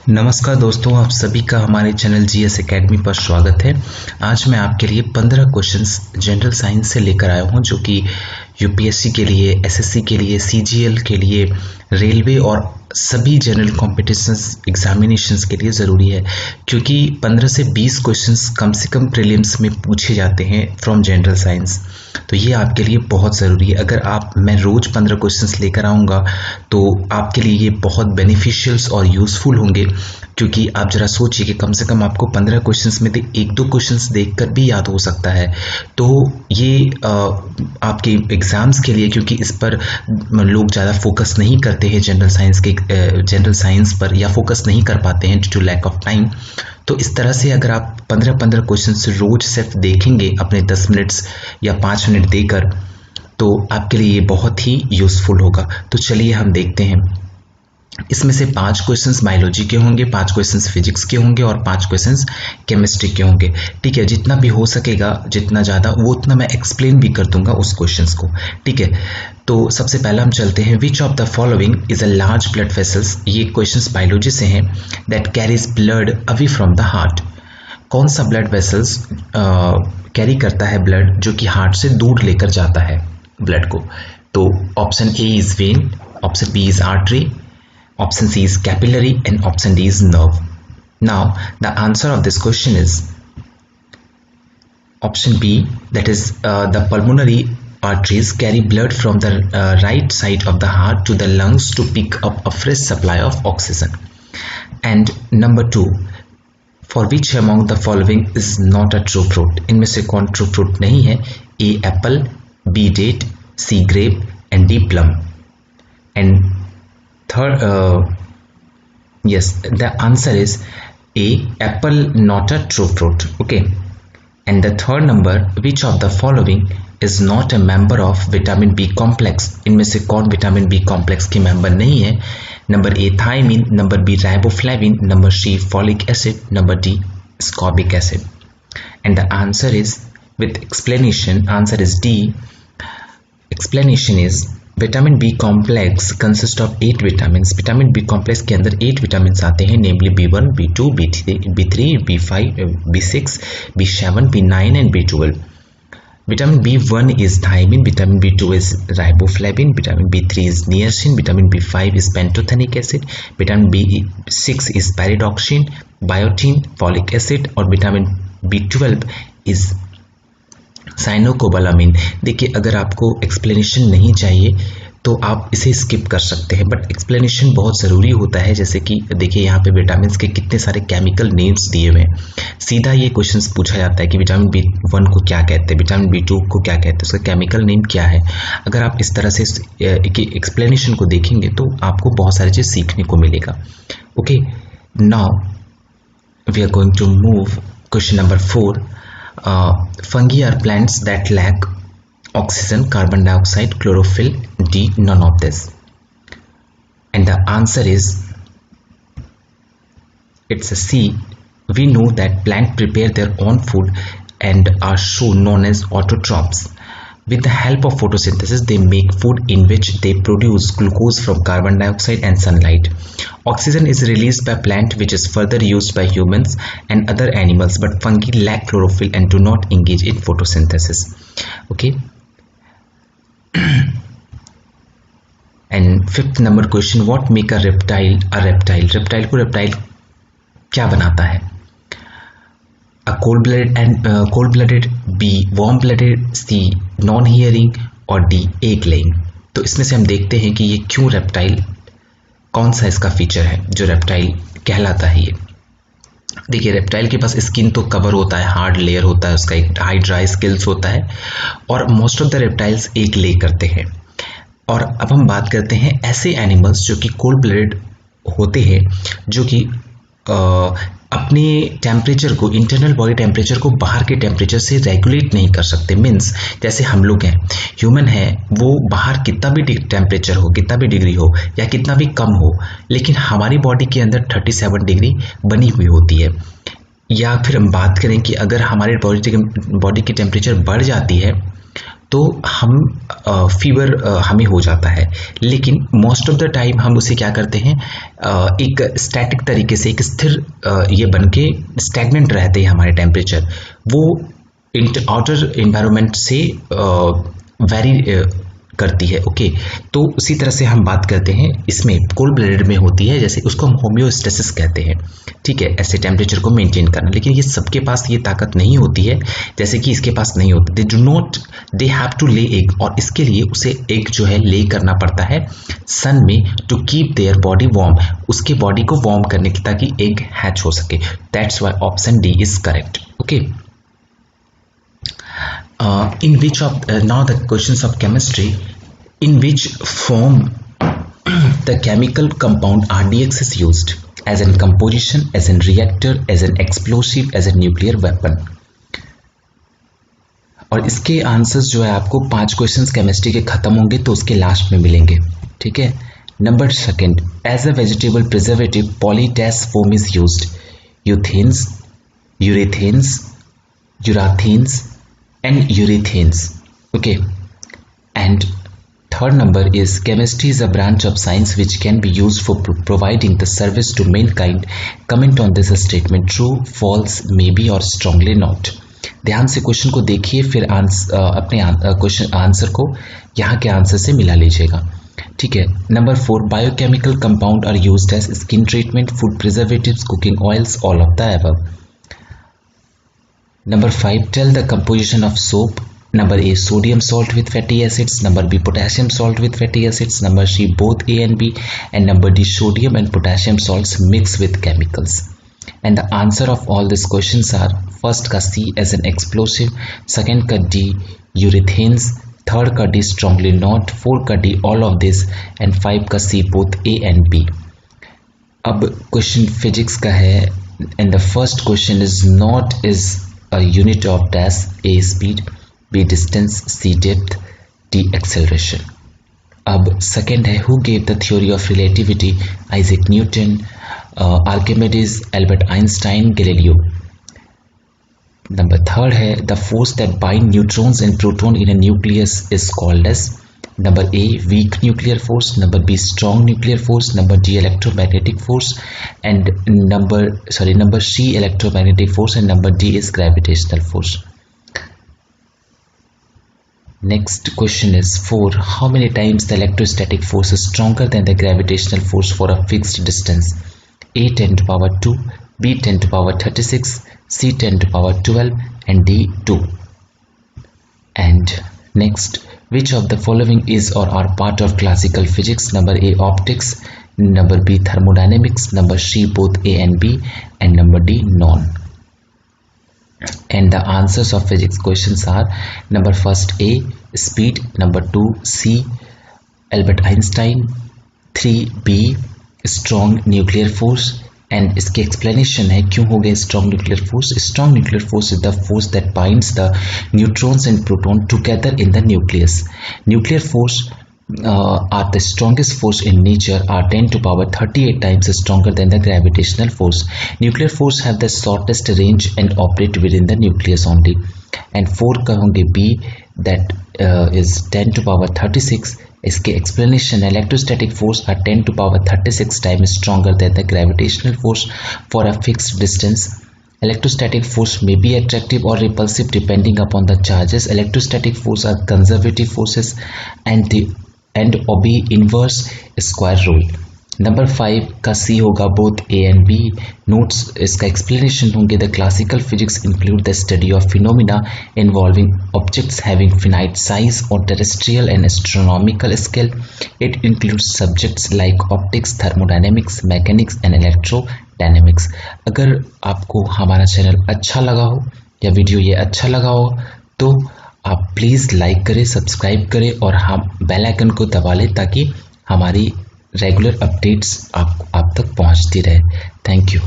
नमस्कार दोस्तों, आप सभी का हमारे चैनल जीएस एकेडमी पर स्वागत है। आज मैं आपके लिए 15 क्वेश्चंस जनरल साइंस से लेकर आया हूं जो कि यूपीएससी के लिए, एसएससी के लिए, सीजीएल के लिए, रेलवे और सभी जनरल कॉम्पिटिशन्स एग्जामिनेशंस के लिए ज़रूरी है, क्योंकि 15 से 20 क्वेश्चंस कम से कम प्रीलिम्स में पूछे जाते हैं फ्रॉम जनरल साइंस। तो ये आपके लिए बहुत ज़रूरी है। अगर मैं रोज़ 15 क्वेश्चंस लेकर आऊँगा तो आपके लिए ये बहुत बेनिफिशियल्स और यूज़फुल होंगे, क्योंकि आप ज़रा सोचिए कि कम से कम आपको 15 क्वेश्चंस में से 1-2 क्वेश्चंस देखकर भी याद हो सकता है। तो ये आपके एग्ज़ाम्स के लिए, क्योंकि इस पर लोग ज़्यादा फोकस नहीं करते हैं जनरल साइंस पर, या फोकस नहीं कर पाते हैं due to lack of time. तो इस तरह से अगर आप 15 क्वेश्चंस रोज सिर्फ देखेंगे अपने 10 मिनट्स या 5 मिनट देकर, तो आपके लिए ये बहुत ही यूज़फुल होगा। तो चलिए हम देखते हैं। इसमें से 5 क्वेश्चंस बायोलॉजी के होंगे, 5 क्वेश्चंस फिजिक्स के होंगे और 5 क्वेश्चंस केमिस्ट्री के होंगे। ठीक है, जितना भी हो सकेगा, जितना ज़्यादा वो उतना मैं एक्सप्लेन भी कर दूंगा उस क्वेश्चंस को। ठीक है, तो सबसे पहला हम चलते हैं। Which of the following is a large blood vessels, ये क्वेश्चंस बायोलॉजी से हैं, that carries blood away from the heart. कौन सा ब्लड वेसल्स कैरी करता है ब्लड जो कि हार्ट से दूर लेकर जाता है ब्लड को? तो option A is vein, option B is artery, option C is capillary, and option D is nerve. Now the answer of this question is option B, that is the pulmonary arteries carry blood from the right side of the heart to the lungs to pick up a fresh supply of oxygen. And number 2, for which among the following is not a true fruit? इनमें से कौन true fruit नहीं है? A apple, B date, C grape, and D plum. And third, yes, the answer is A, apple not a true fruit. Okay, and the third number, which of the following is not a member of vitamin B complex? इनमें से कौन vitamin B complex की member नहीं है? Number A thiamine, number B riboflavin, number C folic acid, number D ascorbic acid. And the answer is with explanation. Answer is D. Explanation is vitamin B complex consist of 8 vitamin. Vitamin B complex के अंदर 8 vitamin आते हैं, namely B1, B2, B3, B5, B6, B7, B9 and B12. Vitamin B1 is thiamine, vitamin B2 is riboflavin, vitamin B3 is niacin, vitamin B5 is pantothenic acid, vitamin B6 is pyridoxine, biotin, folic acid और vitamin B12 is cyanocobalamin. देखिए, अगर आपको explanation नहीं चाहिए तो आप इसे skip कर सकते हैं, बट एक्सप्लेनेशन बहुत ज़रूरी होता है. जैसे कि देखिए, यहाँ पे विटामिन के कितने सारे केमिकल नेम्स दिए हुए हैं. सीधा ये क्वेश्चंस पूछा जाता है कि विटामिन B1 को क्या कहते हैं, विटामिन B2 को क्या कहते हैं, उसका केमिकल नेम क्या है. अगर आप इस तरह से एक्सप्लेनेशन को देखेंगे तो आपको बहुत सारी चीज़ सीखने को मिलेगा. Okay, now we are going to move question number 4. Fungi are plants that lack oxygen, carbon dioxide, chlorophyll. D, none of this. And the answer is, it's a C. We know that plants prepare their own food and are so known as autotrophs. With the help of photosynthesis, they make food in which they produce glucose from carbon dioxide and sunlight. Oxygen is released by plant, which is further used by humans and other animals, but fungi lack chlorophyll and do not engage in photosynthesis. Okay. And fifth number question, what make a reptile a reptile? Reptile को reptile क्या बनाता है? A cold-blooded, B warm-blooded, C non-hearing और D egg-laying. तो इसमें से हम देखते हैं कि ये क्यों रेप्टाइल, कौन सा इसका फीचर है जो रेप्टाइल कहलाता है. ये देखिए, रेप्टाइल के पास स्किन तो कवर होता है, हार्ड लेयर होता है, उसका एक हाइड्राई स्केल्स होता है, और most of the reptiles egg ले करते हैं. और अब हम बात करते हैं ऐसे एनिमल्स जो कि कोल्ड ब्लडेड होते हैं, जो कि अपने टेम्परेचर को, इंटरनल बॉडी टेम्परेचर को बाहर के टेम्परेचर से रेगुलेट नहीं कर सकते. मीन्स जैसे हम लोग हैं, ह्यूमन है, वो बाहर कितना भी टेम्परेचर हो, कितना भी डिग्री हो या कितना भी कम हो, लेकिन हमारी बॉडी के अंदर 37 डिग्री बनी हुई होती है. या फिर हम बात करें कि अगर हमारे बॉडी की टेम्परेचर बढ़ जाती है तो हम फीवर हमें हो जाता है, लेकिन मोस्ट ऑफ द टाइम हम उसे क्या करते हैं, एक स्टैटिक तरीके से, एक स्थिर ये बन के स्टैग्नेंट रहते हैं हमारे टेम्परेचर, वो आउटर एनवायरनमेंट से वेरी करती है। ओके, तो उसी तरह से हम बात करते हैं, इसमें कोल्ड ब्लडेड में होती है, जैसे उसको हम होम्योस्टेसिस कहते हैं, ठीक है, ऐसे टेम्परेचर को मेंटेन करना। लेकिन ये सबके पास ये ताकत नहीं होती है, जैसे कि इसके पास नहीं होती। They have to lay egg, और इसके लिए उसे एग जो है ले करना पड़ता है सन में, to keep their body warm, उसके बॉडी को वार्म करने के, ताकि एग हैच हो सके। That's why option D is correct. Okay, in which of now the questions of chemistry, in which form the chemical compound RDX is used, as in composition, as in reactor, as an explosive, as a nuclear weapon। और इसके answers जो है आपको 5 questions chemistry के खत्म होंगे तो उसके लास्ट में मिलेंगे, ठीक है। Number second, as a vegetable preservative poly dash foam is used, urethanes, urethanes, urethanes and urethanes। Okay, and third number is chemistry is a branch of science which can be used for providing the service to mankind। comment on this statement, true, false, maybe or strongly not। ध्यान से question को देखिए, फिर अपने question answer को यहाँ के answer से मिला लीजिएगा, ठीक है। Number 4, biochemical compound are used as skin treatment, food preservatives, cooking oils, all of the above. Number 5, tell the composition of soap। Number A, sodium salt with fatty acids। Number B, potassium salt with fatty acids। Number C, both A and B। And number D, sodium and potassium salts mixed with chemicals। And the answer of all these questions are, first का C as an explosive, second का D urethanes, third का D strongly not, fourth का D all of this, and 5 का C both A and B। अब question physics का है, and the first question is not is a unit of dash, A speed, B distance, C depth, D acceleration। अब second है, who gave the theory of relativity, Isaac Newton, Archimedes, Albert Einstein, Galileo। Number third है, the force that bind neutrons and proton in a nucleus is called as, number A weak nuclear force, number B strong nuclear force, number D electromagnetic force, and number C electromagnetic force, and number D is gravitational force। Next question is 4, how many times the electrostatic force is stronger than the gravitational force for a fixed distance? A 10 to power 2, B 10 to power 36, C 10 to power 12, and D 2। And next, which of the following is or are part of classical physics? Number A optics, number B thermodynamics, number C both A and B, and number D none। And the answers of physics questions are, number first A speed, number 2 C Albert Einstein, 3 B strong nuclear force। And इसकी explanation है क्यों हो गया strong nuclear force. Strong nuclear force is the force that binds the neutrons and proton together in the nucleus. Nuclear force are the strongest force in nature, are 10 to power 38 times stronger than the gravitational force। Nuclear force have the shortest range and operate within the nucleus only। And 4 का होंगे B, that is 10 to power 36। इसके explanation है, electrostatic force are 10 to power 36 times stronger than the gravitational force for a fixed distance। Electrostatic force may be attractive or repulsive depending upon the charges। Electrostatic force are conservative forces and obey inverse square rule। Number 5 का C होगा both A and B। Notes इसका explanation होंगे, the classical physics include the study of phenomena involving objects having finite size और terrestrial and astronomical scale. It includes subjects like optics, thermodynamics, mechanics and electrodynamics. अगर आपको हमारा channel अच्छा लगा हो या वीडियो ये अच्छा लगा हो तो आप प्लीज़ लाइक करें, सब्सक्राइब करें और हम बेल आइकन को दबा लें ताकि हमारी रेगुलर अपडेट्स आप तक पहुंचती रहे। Thank you.